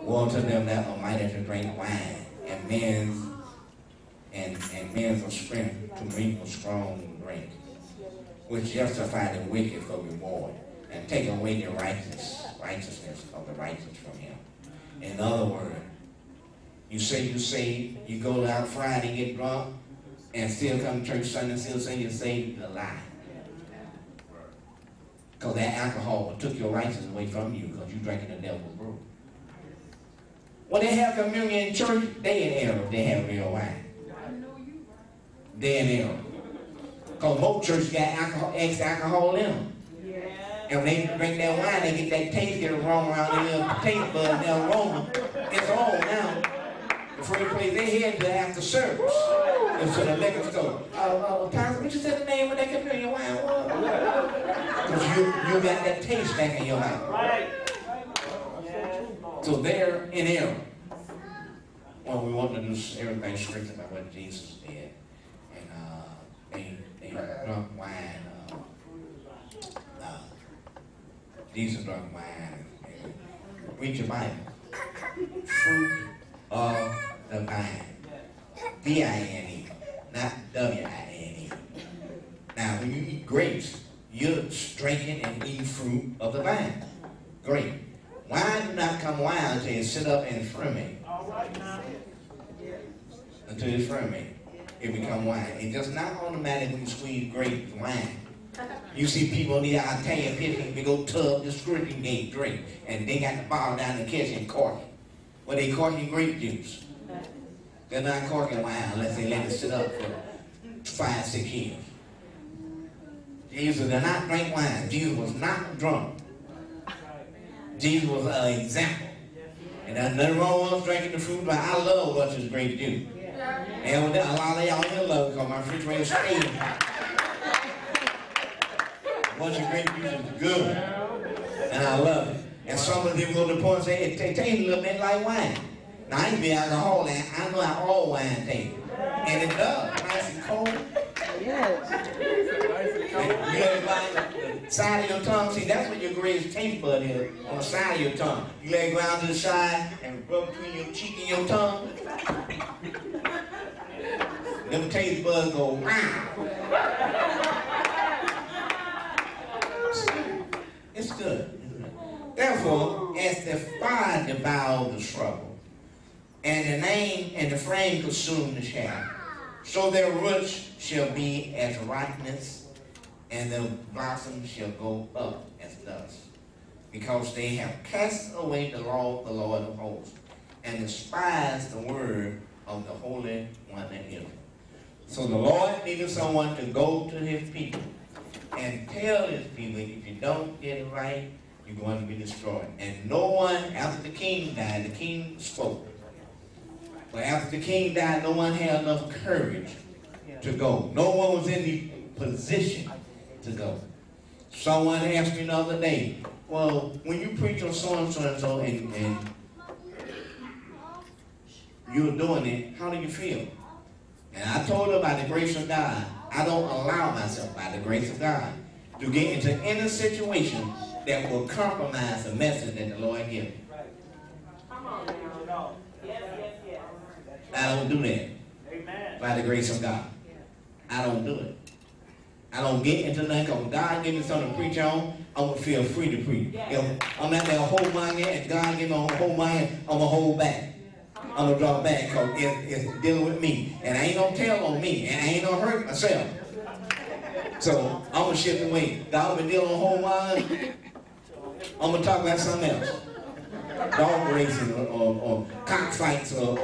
Woe to them that are mighty to drink wine, and men's of strength to drink of strong drink, which justify the wicked for reward, and take away the righteousness of the righteous from him. In other words, you say you saved, you go out Friday, get drunk, and still come to church Sunday, still say you're saved, a lie. Because that alcohol took your righteousness away from you because you're drinking the devil's brew. When they have communion in church, they in error. They have real wine. They in error. Because most churches got alcohol, ex-alcohol in them. And when they drink that wine, they get that taste, get aroma around their little taste bud and their aroma. It's all now. The first place they head to after service is to the liquor store. Pastor, what you said the name of that communion wine was? Because you got that taste back in your mouth. Right. So they're in error. Well, we want to do everything strictly by what Jesus did. And they drunk wine. Jesus drunk wine. Read your Bible. Fruit of the vine. V-I-N-E, not W-I-N-E. Now, when you eat grapes, you're drinking and eating fruit of the vine. Grape. Wine do not come wine until you sit up and ferment. Until it's ferment, it become wine. It's just not automatic when you squeeze grape wine. You see people in the Italian kitchen, they go tub, just squirting they drink, and they got the bottle down in the kitchen corking. Well, they corking grape juice. They're not corking wine unless they let it sit up for 5, 6 years. Jesus did not drink wine. Jesus was not drunk. Jesus was an example. And there's nothing wrong with us drinking the fruit, but I love what this grape do. And a lot of y'all here love it because my refrigerator stays. A bunch of grape juice is good. And I love it. And some of them go to the point and say, it tastes a little bit like wine. Now, I ain't be alcohol, and I know how all wine tastes. And it does. Nice and cold. Yes. You let it line the side of your tongue. See, that's what your greatest taste bud is, on the side of your tongue. You let it go out to the side and rub between your cheek and your tongue. Them taste buds go, wow. It's good. Therefore, as the fire devoured the stubble, and the name and the flame consumed the shaft, so their roots shall be as rottenness, and their blossoms shall go up as dust, because they have cast away the law of the Lord of hosts, and despised the word of the Holy One of Israel. So the Lord needed someone to go to his people and tell his people, if you don't get it right, you're going to be destroyed. And no one, after the king died, the king spoke. But after the king died, no one had enough courage to go. No one was in the position to go. Someone asked me the other day, well, when you preach on so-and-so and so, and you're doing it, how do you feel? And I told her by the grace of God, I don't allow myself, by the grace of God, to get into any situation that will compromise the message that the Lord gives me. Come on now. Yes. I don't do that. Amen. By the grace of God. I don't do it. I don't get into nothing. Because God give me something to preach on, I'm going to feel free to preach. If I'm not there to hold my hand, and God give me a hold my hand, I'm going to hold back. I'm going to draw back because it's dealing with me. And I ain't going to tell on me. And I ain't going to hurt myself. So I'm going to shift away. God been dealing on hold mine. I'm going to talk about something else. Dog racing or cockfights or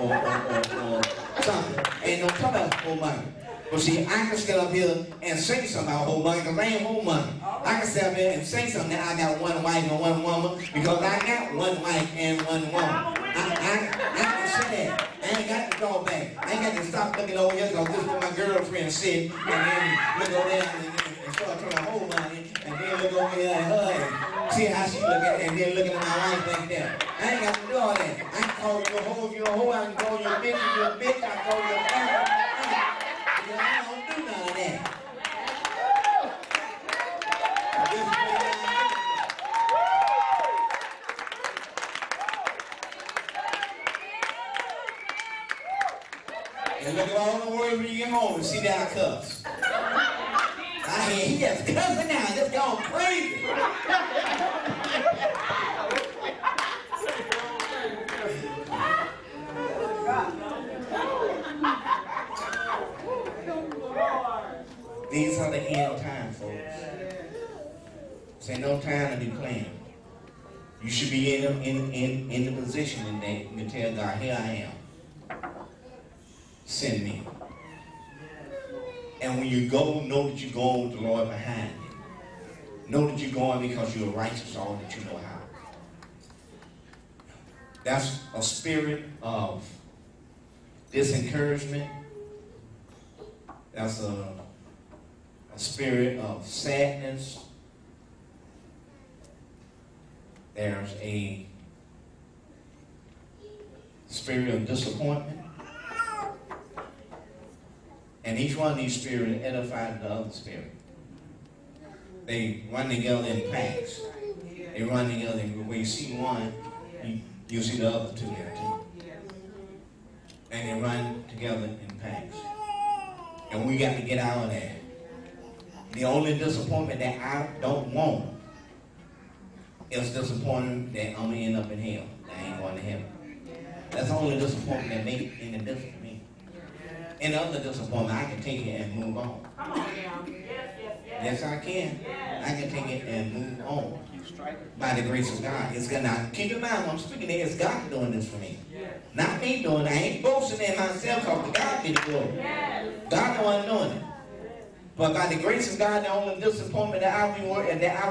something. Ain't no talk about whole money. But see, I can stand up here and say something about whole money because I ain't whole money. I can stand up here and say something that I got one wife and one woman because I got one wife and one woman. I can say that. I ain't got to draw back. I ain't got to stop looking over here because this is where my girlfriend sit and then look over there and start trying to hold money and then look over here and hug. See how she look at it, and then looking at my wife back there. I ain't got to do all that. I can call you a hoe if you're a hoe. I can call you a bitch if you're a bitch. I can call you a fat. I don't do none of that. And look at all the words when you get home and see that I cuss. I hear he just cussing now, just going crazy. These are the end time, folks. This ain't no time to be playing. You should be in the position in that you can tell God, here I am. Send me. And when you go, know that you're going with the Lord behind you. Know that you're going because you're righteous, all that you know how. That's a spirit of disencouragement. That's a spirit of sadness. There's a spirit of disappointment. And each one of these spirits edifies the other spirit. They run together in packs. They run together. When you see one, you see the other two there too. And they run together in packs. And we got to get out of that. The only disappointment that I don't want is disappointment that I'm going to end up in hell. I ain't going to heaven. That's the only disappointment that makes any difference to me. Any other disappointment, I can take it and move on. Come on, yes, I can. I can take it and move on. By the grace of God. It's gonna keep in mind when I'm speaking there, it's God doing this for me. Not me doing it. I ain't boasting in myself because God be the glory. God the one doing it. But by the grace of God, the only disappointment that I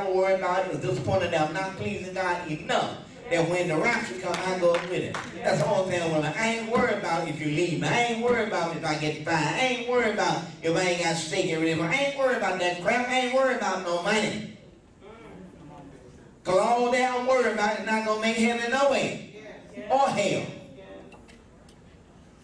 will worry about is disappointment that I'm not pleasing God enough. That when the rapture comes, I go with it. That's the only thing I'm worried about. I ain't worried about if you leave me. I ain't worried about if I get fired. I ain't worried about if I ain't got steak every day. I ain't worried about that crap. I ain't worried about no money. Because all that I'm worried about is not going to make heaven no way. Or hell.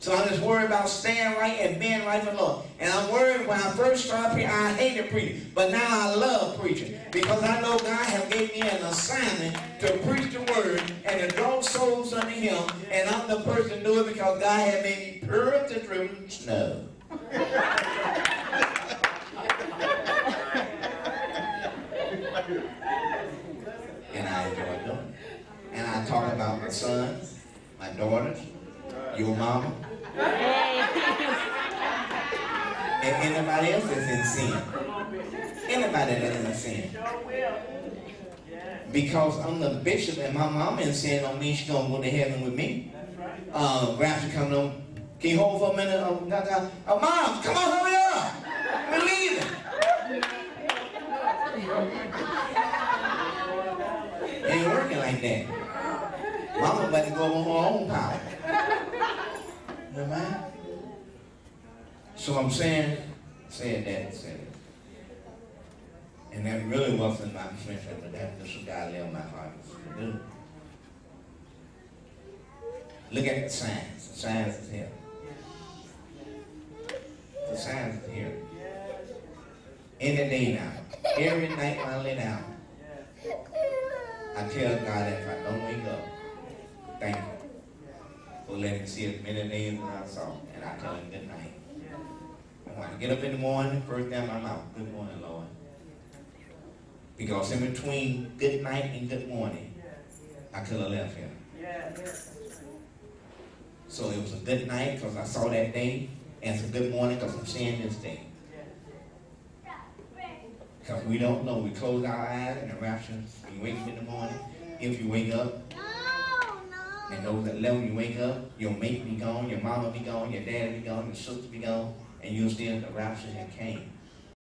So I'm just worried about staying right and being right for the Lord. And I'm worried when I first started preaching, I hated preaching. But now I love preaching. Because I know God has gave me an assignment to preach the word and to draw souls unto him. And I'm the person to do it because God has made me pure as the driven snow. And I enjoy doing it. And I talk about my sons, my daughters, your mama, and anybody else that's in sin. Anybody that's in sin. Because I'm the bishop and my mama in sin don't mean she's going to go to heaven with me. Rapture coming on. Can you hold for a minute? Oh, Mom, come on, hurry up. We're leaving. It ain't working like that. Mama about to go on her own power. Amen. So I'm saying that. And that really wasn't my intention, but that's just what God laid on my heart to do. Look at the signs. The signs is here. The signs is here. Any day now. Every night when I lay down, I tell God that if I don't wake up, thank you for letting me see as many days as I saw. And I tell him good night. And when I get up in the morning, first thing out my mouth, good morning, Lord. Because in between good night and good morning, I could have left here. So it was a good night because I saw that day, and it's a good morning because I'm seeing this day. Because we don't know. We close our eyes and the rapture, you wake up in the morning. If you wake up, and those that level you wake up, your mate be gone, your mama be gone, your dad be gone, your sister be gone, and you'll still the rapture had came.